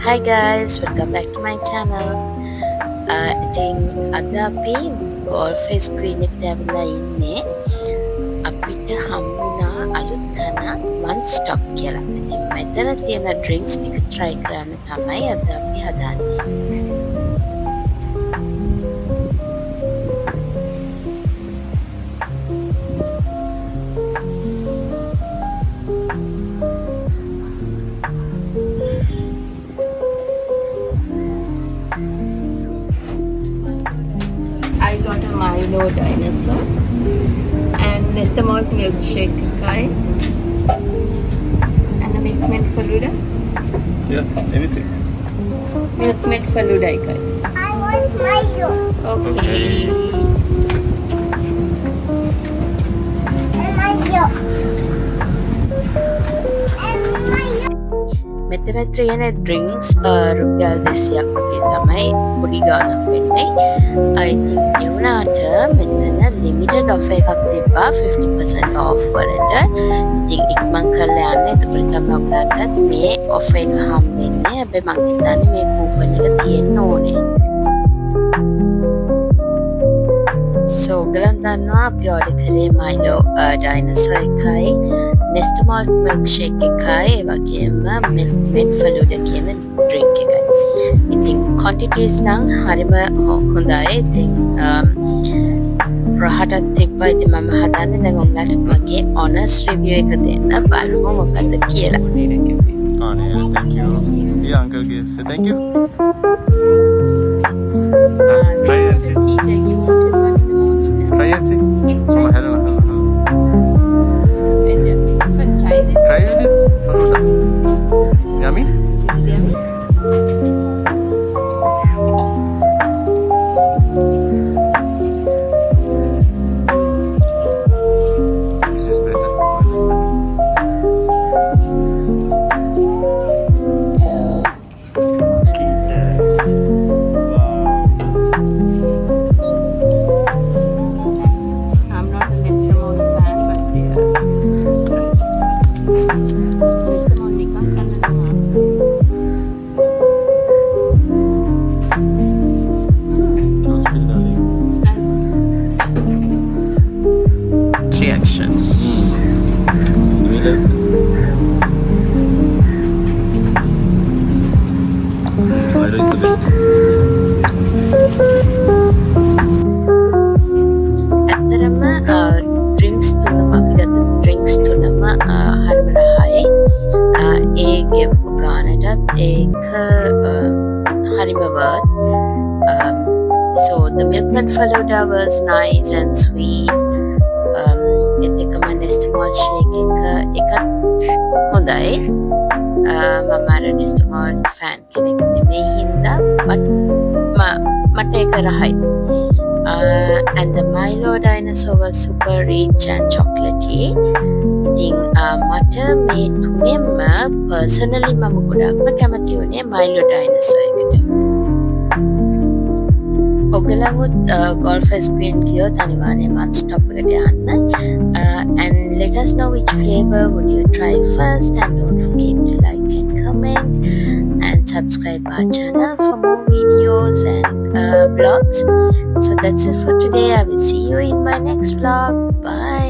Hi guys, welcome back to my channel. ඉතින් අද අපි ගෝල්ෆ් ස්ක්‍රීන් එකට ඇවිල්ලා ඉන්නේ. අපිට හම්බුණා අලුත් තැන one stop කියලා. ඉතින් මෙතන තියෙන ඩ්‍රින්ක්ස් ටික try කරන්න තමයි අද අපි හදන්නේ. I got a Milo Dinosaur and Nesta Malt milkshake kind and a Milkmaid Faluda. Yeah, anything. Milkmaid Faluda kind. I want Milo Okay. and Milo and Milo. මෙතන තියෙන ඩ්‍රින්ක්ස් රුපියල් 200ක් වගේ තමයි පොඩි ගාණක් වෙන්නේ. ඉතින් ඒ වුණාට මෙතන ලිමිටඩ් ඔෆර් එකක් තිබ්බා 50% off වලට. ඉතින් ඉක්මන් කරලා යන්න. එතකොට තමයි ඔයාලට මේ ඔෆර් එක හම්බෙන්නේ. හැබැයි මං හිතන්නේ මේ කූපන් එක තියෙන්න ඕනේ. So ඔයගලන් දන්නවා අපි ඕඩර් කළේ Milo Dinosaur එකයි Nesta Malt milkshake එකයි ඒ වගේම Milkmaid Faluda කියන drink එකයි. ඉතින් quantities නම් හරිම හොඳයි. ඉතින් රහටත් තිබ්බා. ඉතින් මම හදන්නේ දැන් ඔයාලට මගේ honest review එක දෙන්න බලමු මොකද කියලා. Oh, yeah, thank you. Yeah, uncle gives. Say thank you. Try and see. Try and see. Oh, hello. Try with it. Faluda. Yummy? This is better. I'm not a Nesta Malt fan, but they are Nesta Malt nikah kan Close bill, darling. reactions. Milo. Milo is the best. ඇත්තරම drinks තුනම අපි ගත්ත drinks තුනම හරිම රහයි. ඒ ගෙවපු ගානටත් ඒක හරිම worth. So the Milkmaid Faluda was nice and sweet. ඒත් එකම Nesta Malt shake එකත් හොඳයි. මම අර Nesta Malt fan කෙනෙක් නෙමෙයි හින්දා but මට ඒක රහයි. And the Milo Dinosaur was super rich and chocolatey. ඉතින් මට මේ තුනෙන්ම personally මම ගොඩක්ම කැමති වුණේ Milo Dinosaur එකට. ඔගලඟුත් golf screen ගියොත් අනිවාර්යයෙන්ම one stop එකට යන්න. And let us know which flavor would you try first, and don't forget to like and comment and subscribe our channel for more videos and vlogs. So that's it for today. I will see you in my next vlog. Bye.